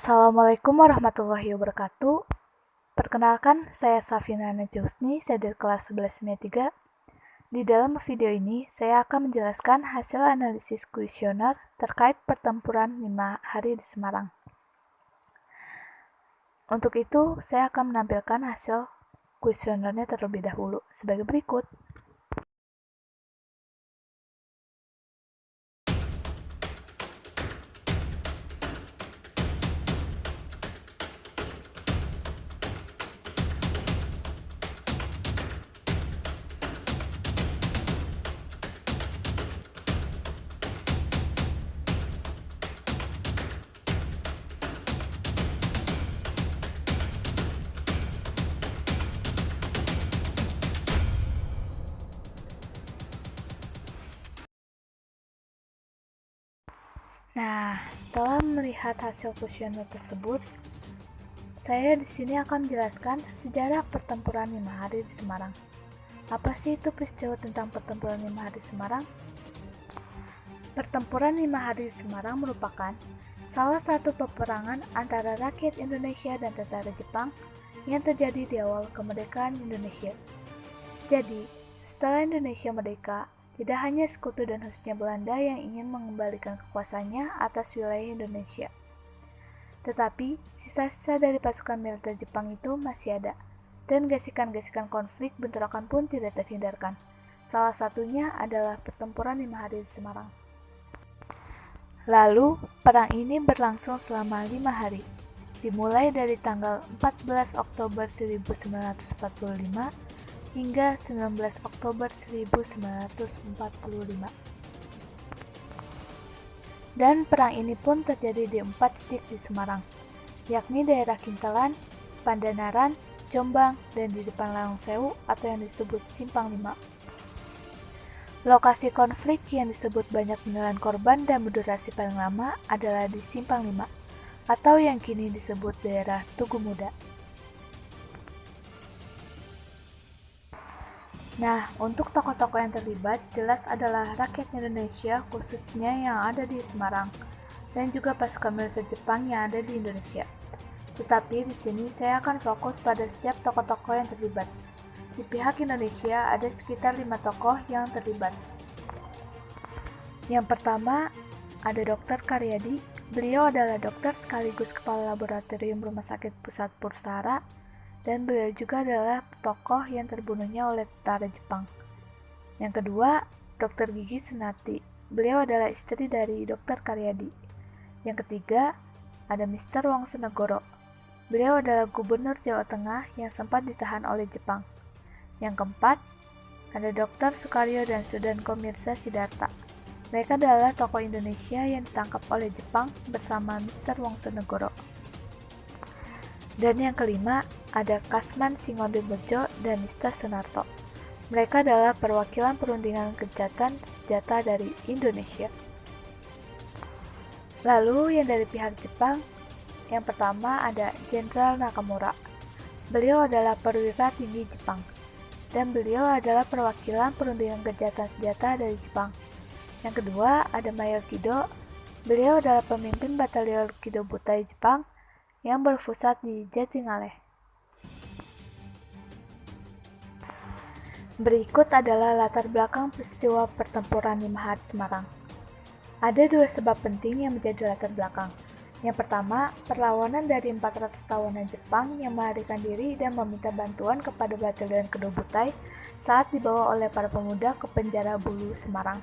Assalamualaikum warahmatullahi wabarakatuh. Perkenalkan, saya Safina Najusni, saya dari kelas 11 3. Di dalam video ini, saya akan menjelaskan hasil analisis kuesioner terkait pertempuran 5 hari di Semarang. Untuk itu, saya akan menampilkan hasil kuesionernya terlebih dahulu, sebagai berikut. Nah, setelah melihat hasil kuesioner tersebut, saya di sini akan menjelaskan sejarah pertempuran 5 hari di Semarang. Apa sih itu peristiwa tentang pertempuran 5 hari di Semarang? Pertempuran 5 hari di Semarang merupakan salah satu peperangan antara rakyat Indonesia dan tentara Jepang yang terjadi di awal kemerdekaan Indonesia. Jadi, setelah Indonesia merdeka, tidak hanya sekutu dan khususnya Belanda yang ingin mengembalikan kekuasaannya atas wilayah Indonesia. Tetapi, sisa-sisa dari pasukan militer Jepang itu masih ada, dan gesekan-gesekan konflik bentrokan pun tidak terhindarkan. Salah satunya adalah pertempuran 5 hari di Semarang. Lalu, perang ini berlangsung selama 5 hari, dimulai dari tanggal 14 Oktober 1945 hingga 19 Oktober 1945. Dan perang ini pun terjadi di 4 titik di Semarang, yakni daerah Kintelan, Pandanaran, Jombang, dan di depan Lawang Sewu atau yang disebut Simpang 5. Lokasi konflik yang disebut banyak menelan korban dan berdurasi paling lama adalah di Simpang 5, atau yang kini disebut daerah Tugu Muda. Nah, untuk tokoh-tokoh yang terlibat jelas adalah rakyat Indonesia khususnya yang ada di Semarang dan juga pasukan militer Jepang yang ada di Indonesia. Tetapi di sini saya akan fokus pada setiap tokoh-tokoh yang terlibat. Di pihak Indonesia ada sekitar 5 tokoh yang terlibat. Yang pertama ada Dr. Karyadi. Beliau adalah dokter sekaligus kepala laboratorium Rumah Sakit Pusat Pursara. Dan beliau juga adalah tokoh yang terbunuhnya oleh tentara Jepang. Yang kedua, Dr. Gigi Sunarti. Beliau adalah istri dari Dr. Karyadi. Yang ketiga, ada Mr. Wongsonegoro. Beliau adalah gubernur Jawa Tengah yang sempat ditahan oleh Jepang. Yang keempat, ada Dr. Sukaryo dan Sudanko Mirza Sidarta. Mereka adalah tokoh Indonesia yang ditangkap oleh Jepang bersama Mr. Wongsonegoro. Dan yang kelima, ada Kasman Singodimorjo dan Mr. Sunarto. Mereka adalah perwakilan perundingan gencatan senjata dari Indonesia. Lalu yang dari pihak Jepang, yang pertama ada Jenderal Nakamura. Beliau adalah perwira tinggi Jepang, dan beliau adalah perwakilan perundingan gencatan senjata dari Jepang. Yang kedua ada Mayor Kido. Beliau adalah pemimpin batalion Kido Butai Jepang yang berpusat di Jatingaleh. Berikut adalah latar belakang peristiwa pertempuran 5 hari Semarang. Ada 2 sebab penting yang menjadi latar belakang. Yang pertama, perlawanan dari 400 tawanan Jepang yang melarikan diri dan meminta bantuan kepada batalion Kido Butai saat dibawa oleh para pemuda ke penjara Bulu, Semarang.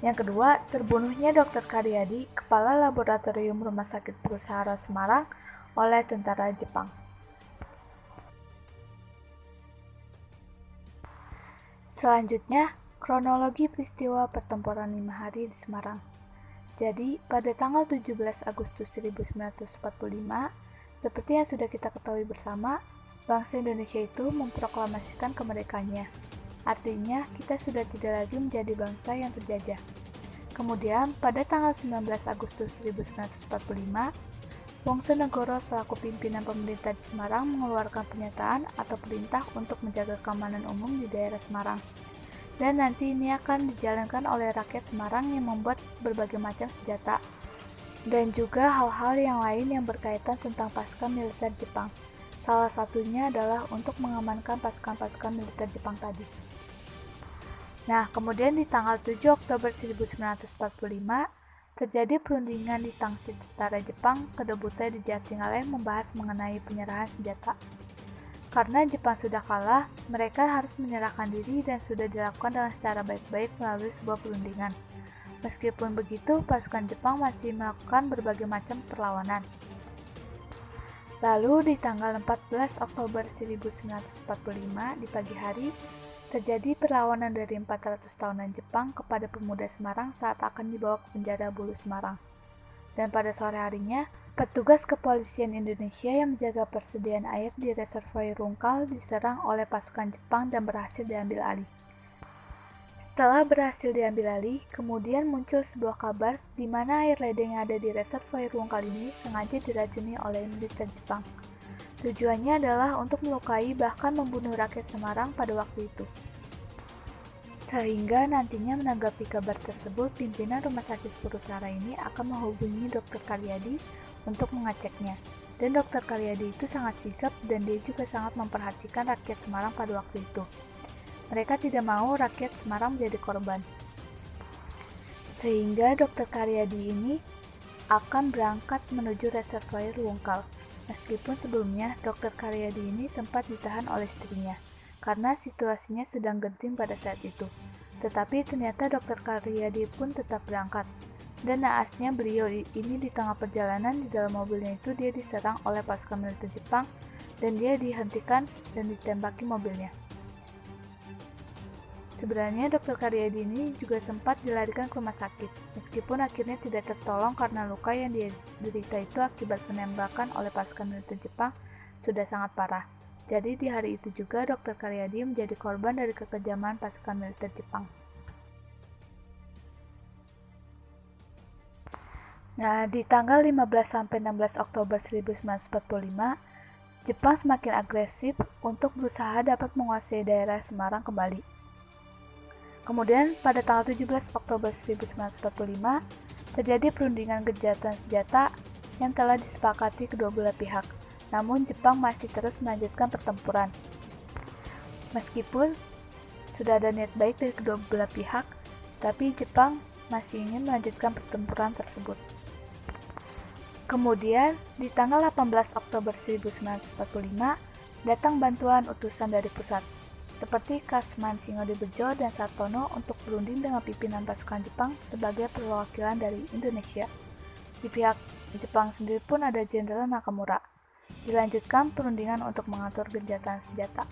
Yang kedua, terbunuhnya Dr. Karyadi, kepala laboratorium Rumah Sakit Pursara Semarang, oleh tentara Jepang. Selanjutnya, kronologi peristiwa pertempuran 5 hari di Semarang. Jadi, pada tanggal 17 Agustus 1945, seperti yang sudah kita ketahui bersama, bangsa Indonesia itu memproklamasikan kemerdekaannya. Artinya, kita sudah tidak lagi menjadi bangsa yang terjajah. Kemudian, pada tanggal 19 Agustus 1945, Wongsonegoro selaku pimpinan pemerintah di Semarang mengeluarkan pernyataan atau perintah untuk menjaga keamanan umum di daerah Semarang. Dan nanti ini akan dijalankan oleh rakyat Semarang yang membuat berbagai macam senjata dan juga hal-hal yang lain yang berkaitan tentang pasukan militer Jepang. Salah satunya adalah untuk mengamankan pasukan-pasukan militer Jepang tadi. Nah, kemudian di tanggal 7 Oktober 1945, terjadi perundingan di Tangsi Tentara Jepang Kedobute di Jatingaleh membahas mengenai penyerahan senjata. Karena Jepang sudah kalah, mereka harus menyerahkan diri dan sudah dilakukan dengan secara baik-baik melalui sebuah perundingan. Meskipun begitu, pasukan Jepang masih melakukan berbagai macam perlawanan. Lalu di tanggal 14 Oktober 1945 di pagi hari, terjadi perlawanan dari 400 tahunan Jepang kepada pemuda Semarang saat akan dibawa ke penjara Bulu Semarang. Dan pada sore harinya, petugas kepolisian Indonesia yang menjaga persediaan air di reservoir Rungkal diserang oleh pasukan Jepang dan berhasil diambil alih. Setelah berhasil diambil alih, kemudian muncul sebuah kabar di mana air ledeng yang ada di reservoir Rungkal ini sengaja diracuni oleh militer Jepang. Tujuannya adalah untuk melukai bahkan membunuh rakyat Semarang pada waktu itu. Sehingga nantinya menanggapi kabar tersebut, pimpinan Rumah Sakit Purusara ini akan menghubungi Dr. Karyadi untuk mengeceknya. Dan Dr. Karyadi itu sangat sigap dan dia juga sangat memperhatikan rakyat Semarang pada waktu itu. Mereka tidak mau rakyat Semarang menjadi korban. Sehingga Dr. Karyadi ini akan berangkat menuju reservoir Rungkal. Meskipun sebelumnya Dr. Karyadi ini sempat ditahan oleh istrinya karena situasinya sedang genting pada saat itu. Tetapi ternyata Dr. Karyadi pun tetap berangkat. Dan naasnya beliau ini di tengah perjalanan di dalam mobilnya itu dia diserang oleh pasukan militer Jepang dan dia dihentikan dan ditembaki mobilnya. Sebenarnya Dr. Karyadi ini juga sempat dilarikan ke rumah sakit, meskipun akhirnya tidak tertolong karena luka yang dia derita itu akibat penembakan oleh pasukan militer Jepang sudah sangat parah. Jadi di hari itu juga Dr. Karyadi menjadi korban dari kekejaman pasukan militer Jepang. Nah, di tanggal 15-16 Oktober 1945, Jepang semakin agresif untuk berusaha dapat menguasai daerah Semarang kembali. Kemudian pada tanggal 17 Oktober 1945, terjadi perundingan gencatan senjata yang telah disepakati kedua belah pihak. Namun Jepang masih terus melanjutkan pertempuran. Meskipun sudah ada niat baik dari kedua belah pihak, tapi Jepang masih ingin melanjutkan pertempuran tersebut. Kemudian, di tanggal 18 Oktober 1945, datang bantuan utusan dari pusat, seperti Kasman Singodebejo dan Sartono untuk berunding dengan pimpinan pasukan Jepang sebagai perwakilan dari Indonesia. Di pihak Jepang sendiri pun ada Jenderal Nakamura. Dilanjutkan perundingan untuk mengatur gencatan senjata.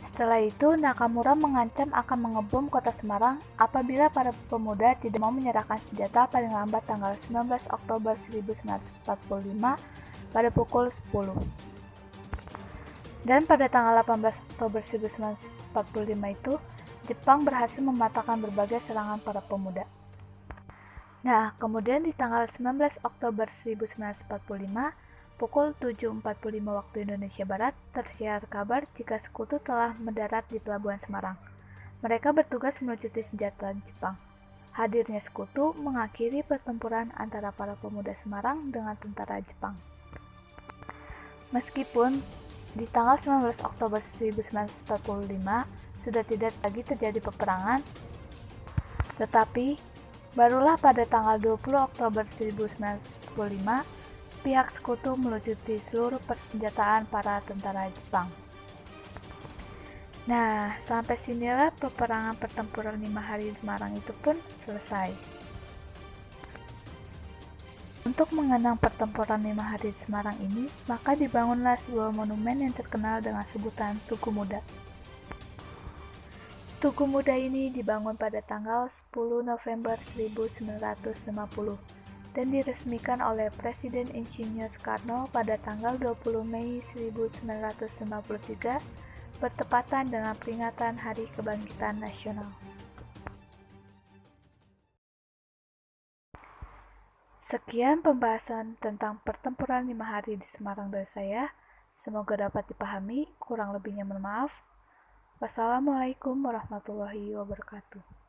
Setelah itu, Nakamura mengancam akan mengebom kota Semarang apabila para pemuda tidak mau menyerahkan senjata paling lambat tanggal 19 Oktober 1945 pada pukul 10. Dan pada tanggal 18 Oktober 1945 itu, Jepang berhasil mematahkan berbagai serangan para pemuda. Nah, kemudian di tanggal 19 Oktober 1945, pukul 7.45 waktu Indonesia Barat, tersiar kabar jika sekutu telah mendarat di Pelabuhan Semarang. Mereka bertugas melucuti senjata Jepang. Hadirnya sekutu mengakhiri pertempuran antara para pemuda Semarang dengan tentara Jepang. Meskipun di tanggal 19 Oktober 1945 sudah tidak lagi terjadi peperangan, tetapi barulah pada tanggal 20 Oktober 1945 pihak sekutu melucuti seluruh persenjataan para tentara Jepang. Nah, sampai sinilah peperangan pertempuran 5 hari di Semarang itu pun selesai. Untuk mengenang pertempuran 5 hari di Semarang ini, maka dibangunlah sebuah monumen yang terkenal dengan sebutan Tugu Muda. Tugu Muda ini dibangun pada tanggal 10 November 1950 dan diresmikan oleh Presiden Insinyur Soekarno pada tanggal 20 Mei 1953 bertepatan dengan peringatan Hari Kebangkitan Nasional. Sekian pembahasan tentang pertempuran 5 hari di Semarang dari saya. Semoga dapat dipahami, kurang lebihnya mohon maaf. Wassalamualaikum warahmatullahi wabarakatuh.